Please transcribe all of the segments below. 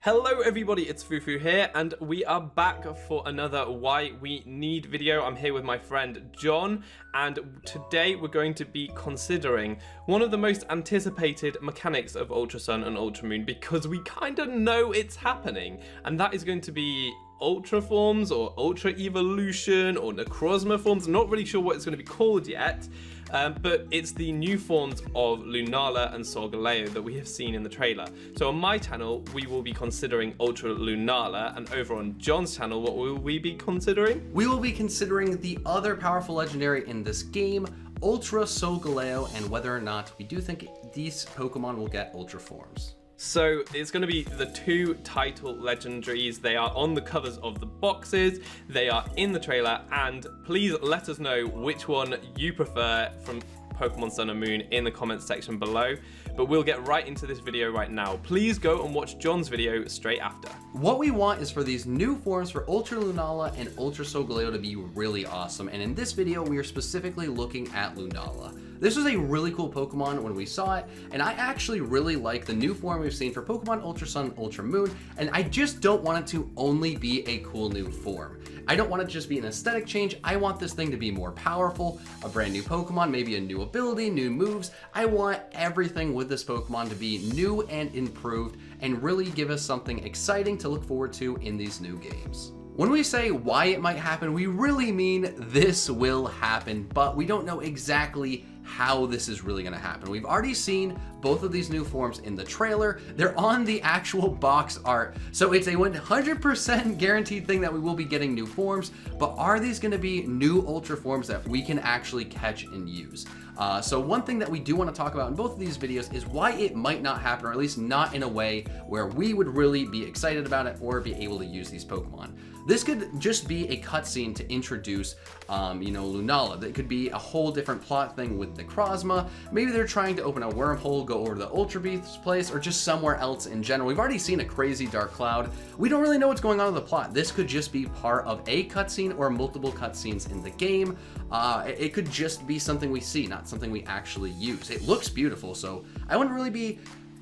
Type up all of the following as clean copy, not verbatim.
Hello everybody, it's Fufu here, and we are back for another Why We Need video. I'm here with my friend John, and today we're going to be considering one of the most anticipated mechanics of Ultra Sun and Ultra Moon, because we kind of know it's happening, and that is going to be Ultra Forms or Ultra Evolution or Necrozma Forms. I'm not really sure what it's going to be called yet. But it's the new forms of Lunala and Solgaleo that we have seen in the trailer. So on my channel, we will be considering Ultra Lunala, and over on John's channel, what will we be considering? We will be considering the other powerful legendary in this game, Ultra Solgaleo, and whether or not we do think these Pokemon will get Ultra Forms. So it's going to be the two title legendaries. They are on the covers of the boxes, they are in the trailer, and please let us know which one you prefer from Pokemon Sun and Moon in the comments section below. But we'll get right into this video right now. Please go and watch John's video straight after. What we want is for these new forms for Ultra Lunala and Ultra Solgaleo to be really awesome, and in this video we are specifically looking at Lunala. This was a really cool Pokemon when we saw it, and I actually really like the new form we've seen for Pokemon Ultra Sun, Ultra Moon, and I just don't want it to only be a cool new form. I don't want it to just be an aesthetic change. I want this thing to be more powerful, a brand new Pokemon, maybe a new ability, new moves. I want everything with this Pokemon to be new and improved and really give us something exciting to look forward to in these new games. When we say why it might happen, we really mean this will happen, but we don't know exactly how this is really going to happen. We've already seen both of these new forms in the trailer. They're on the actual box art, so it's a 100% guaranteed thing that we will be getting new forms, but are these going to be new Ultra forms that we can actually catch and use? So one thing that we do want to talk about in both of these videos is why it might not happen, or at least not in a way where we would really be excited about it or be able to use these Pokemon. This could just be a cutscene to introduce, Lunala. That could be a whole different plot thing with Necrozma. Maybe they're trying to open a wormhole, go over to the Ultra Beast's place, or just somewhere else in general. We've already seen a crazy dark cloud. We don't really know what's going on with the plot. This could just be part of a cutscene or multiple cutscenes in the game. It could just be something we see, not something we actually use. It looks beautiful, so I wouldn't really be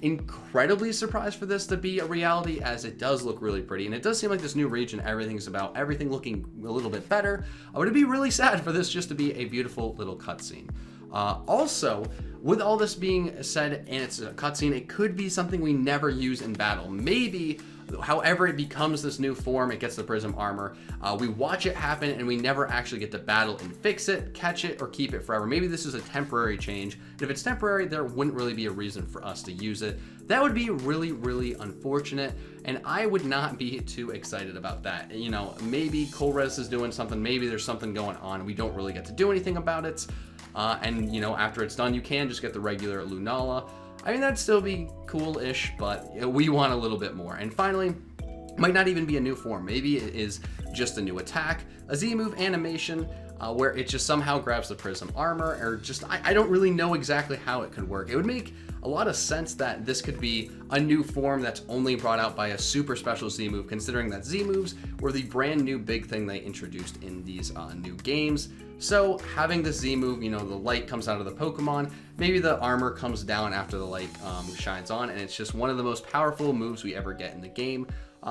incredibly surprised for this to be a reality, as it does look really pretty, and it does seem like this new region, everything's about everything looking a little bit better. I would be really sad for this just to be a beautiful little cutscene. Also, with all this being said, and it's a cutscene, it could be something we never use in battle. Maybe, however it becomes this new form, it gets the Prism Armor, we watch it happen and we never actually get to battle and fix it, catch it, or keep it forever. Maybe this is a temporary change, and if it's temporary, there wouldn't really be a reason for us to use it. That would be really, really unfortunate, and I would not be too excited about that. You know, maybe Colress is doing something, maybe there's something going on, we don't really get to do anything about it, and after it's done, you can just get the regular Lunala. I mean, that'd still be cool-ish, but we want a little bit more. And finally, might not even be a new form. Maybe it is just a new attack, a Z-move animation, where it just somehow grabs the Prism Armor, or just, I don't really know exactly how it could work. It would make a lot of sense that this could be a new form that's only brought out by a super special Z-move, considering that Z-moves were the brand new big thing they introduced in these new games. So having this Z-move, the light comes out of the Pokemon, maybe the armor comes down after the light shines on, and it's just one of the most powerful moves we ever get in the game.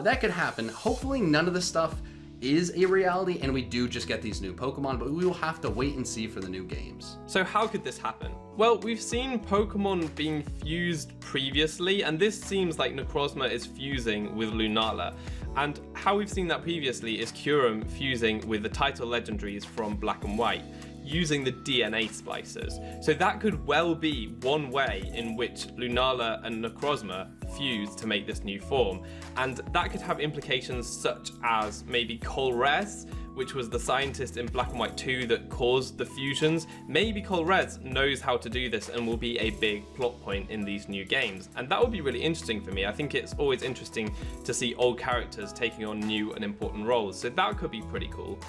That could happen. Hopefully none of this stuff is a reality and we do just get these new Pokemon, but we will have to wait and see for the new games. So how could this happen? Well, we've seen Pokemon being fused previously, and this seems like Necrozma is fusing with Lunala. And how we've seen that previously is Kyurem fusing with the title legendaries from Black and White, using the DNA splicers. So that could well be one way in which Lunala and Necrozma fuse to make this new form. And that could have implications such as maybe Colress, which was the scientist in Black and White 2 that caused the fusions. Maybe Colress knows how to do this and will be a big plot point in these new games. And that would be really interesting for me. I think it's always interesting to see old characters taking on new and important roles. So that could be pretty cool.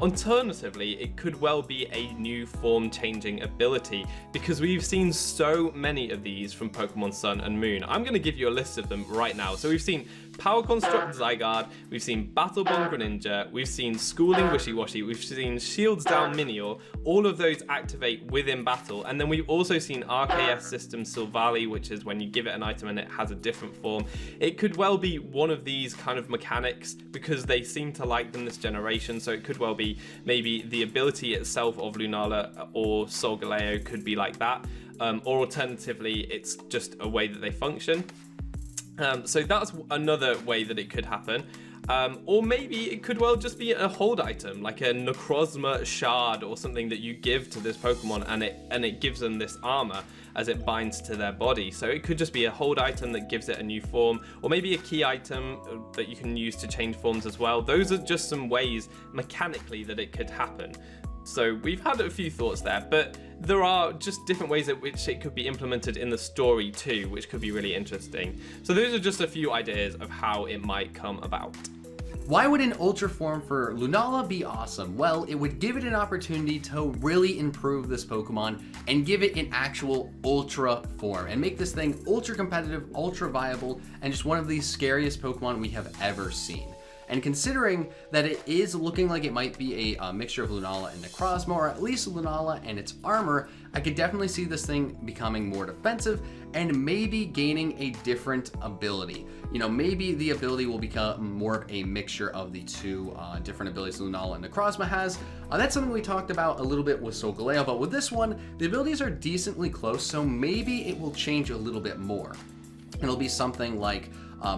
Alternatively, it could well be a new form changing ability, because we've seen so many of these from Pokemon Sun and Moon. I'm going to give you a list of them right now. So we've seen Power Construct Zygarde, we've seen Battle Bond Greninja, we've seen Schooling Wishiwashi, we've seen Shields Down Minior. All of those activate within battle, and then we've also seen RKS System Silvally, which is when you give it an item and it has a different form. It could well be one of these kind of mechanics, because they seem to like them this generation, so it could well be maybe the ability itself of Lunala or Solgaleo could be like that, or alternatively it's just a way that they function. So that's another way that it could happen. Or maybe it could well just be a hold item, like a Necrozma shard or something that you give to this Pokemon, and it gives them this armor as it binds to their body. So it could just be a hold item that gives it a new form, or maybe a key item that you can use to change forms as well. Those are just some ways mechanically that it could happen. So we've had a few thoughts there, but there are just different ways at which it could be implemented in the story too, which could be really interesting. So those are just a few ideas of how it might come about. Why would an Ultra form for Lunala be awesome? Well, it would give it an opportunity to really improve this Pokemon and give it an actual Ultra form and make this thing ultra competitive, ultra viable, and just one of the scariest Pokemon we have ever seen. And considering that it is looking like it might be a mixture of Lunala and Necrozma, or at least Lunala and its armor, I could definitely see this thing becoming more defensive and maybe gaining a different ability. You know, maybe the ability will become more of a mixture of the two different abilities Lunala and Necrozma has. That's something we talked about a little bit with Solgaleo, but with this one, the abilities are decently close, so maybe it will change a little bit more. It'll be something like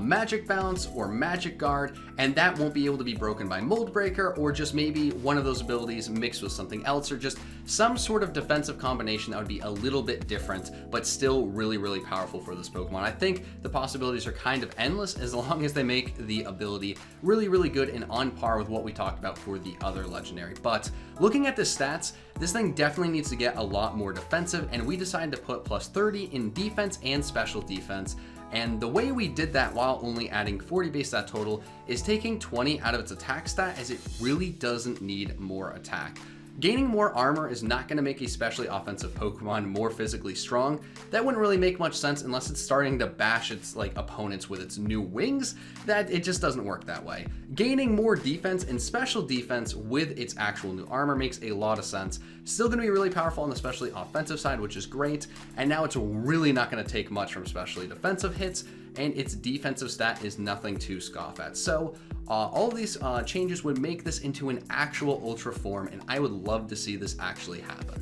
Magic Bounce or Magic Guard, and that won't be able to be broken by Mold Breaker, or just maybe one of those abilities mixed with something else, or just some sort of defensive combination that would be a little bit different, but still really, really powerful for this Pokemon. I think the possibilities are kind of endless as long as they make the ability really, really good and on par with what we talked about for the other legendary. But looking at the stats, this thing definitely needs to get a lot more defensive, and we decided to put plus 30 in defense and special defense. And the way we did that while only adding 40 base stat total is taking 20 out of its attack stat, as it really doesn't need more attack. Gaining more armor is not going to make a specially offensive Pokemon more physically strong. That wouldn't really make much sense unless it's starting to bash its opponents with its new wings. That it just doesn't work that way. Gaining more defense and special defense with its actual new armor makes a lot of sense. Still going to be really powerful on the specially offensive side, which is great. And now it's really not going to take much from specially defensive hits, and its defensive stat is nothing to scoff at. So all of these changes would make this into an actual Ultra form, and I would love to see this actually happen.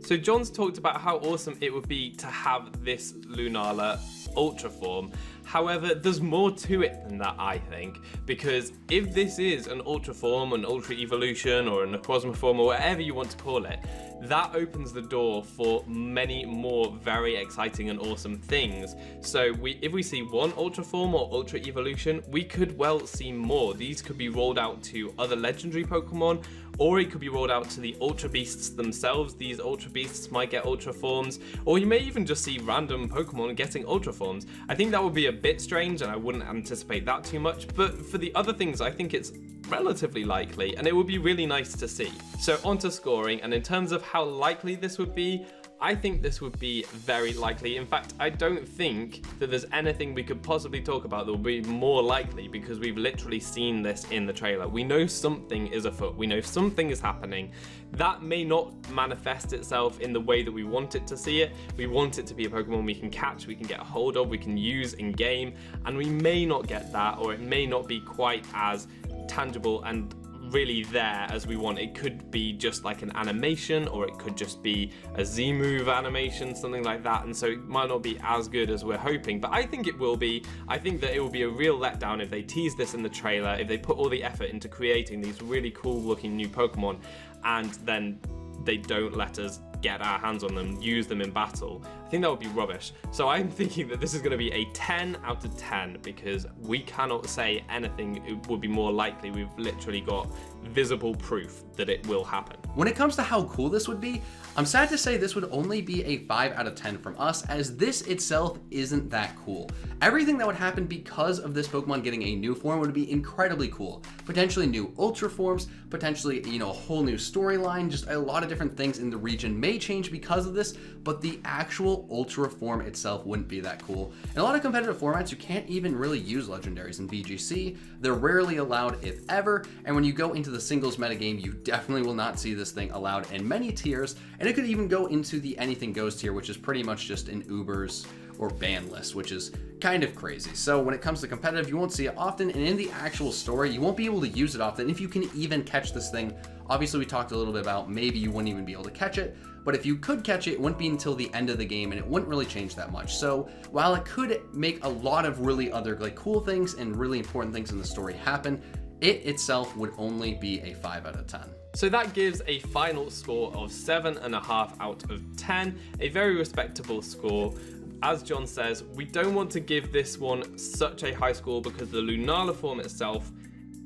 So John's talked about how awesome it would be to have this Lunala Ultra form. However, there's more to it than that, I think, because if this is an Ultra form, an Ultra Evolution, or a Necrozma form, or whatever you want to call it, that opens the door for many more very exciting and awesome things. So if we see one Ultra form or Ultra Evolution, we could well see more. These could be rolled out to other legendary Pokemon, or it could be rolled out to the Ultra Beasts themselves. These Ultra Beasts might get Ultra forms, or you may even just see random Pokemon getting Ultra forms. I think that would be a bit strange, and I wouldn't anticipate that too much, but for the other things, I think it's relatively likely, and it would be really nice to see. So onto scoring, and in terms of how likely this would be, I think this would be very likely. In fact, I don't think that there's anything we could possibly talk about that would be more likely, because we've literally seen this in the trailer. We know something is afoot. We know something is happening. That may not manifest itself in the way that we want it to see it. We want it to be a Pokemon we can catch, we can get a hold of, we can use in game, and we may not get that, or it may not be quite as tangible and really there as we want. It could be just like an animation, or it could just be a Z-move animation, something like that, and so it might not be as good as we're hoping, but I think it will be. I think that it will be a real letdown if they tease this in the trailer, if they put all the effort into creating these really cool looking new Pokemon, and then they don't let us get our hands on them, use them in battle. I think that would be rubbish. So I'm thinking that this is going to be a 10 out of 10, because we cannot say anything it would be more likely. We've literally got visible proof that it will happen. When it comes to how cool this would be, I'm sad to say this would only be a 5 out of 10 from us, as this itself isn't that cool. Everything that would happen because of this Pokemon getting a new form would be incredibly cool. Potentially new Ultra forms, potentially, a whole new storyline, just a lot of different things in the region may change because of this, but the actual Ultra form itself wouldn't be that cool. In a lot of competitive formats, you can't even really use legendaries in VGC. They're rarely allowed, if ever, and when you go into the singles metagame, you definitely will not see this thing allowed in many tiers, and it could even go into the anything goes tier, which is pretty much just an Ubers or ban list, which is kind of crazy. So when it comes to competitive, you won't see it often, and in the actual story, you won't be able to use it often if you can even catch this thing. Obviously, we talked a little bit about maybe you wouldn't even be able to catch it, but if you could catch it, it wouldn't be until the end of the game, and it wouldn't really change that much. So while it could make a lot of really other cool things and really important things in the story happen, it itself would only be a 5 out of 10. So that gives a final score of 7.5 out of 10, a very respectable score. As John says, we don't want to give this one such a high score because the Lunala form itself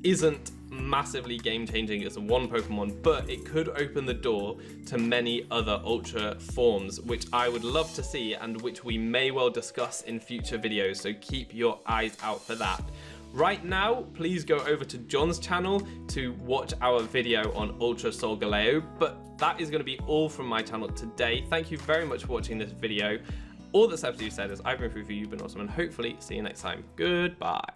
isn't massively game-changing as a one Pokemon, but it could open the door to many other Ultra forms, which I would love to see and which we may well discuss in future videos, so keep your eyes out for that. Right now, please go over to John's channel to watch our video on Ultra Solgaleo, but that is going to be all from my channel today. Thank you very much for watching this video. All that's left to be said is I've been foofootoo, you've been awesome, and hopefully see you next time. Goodbye.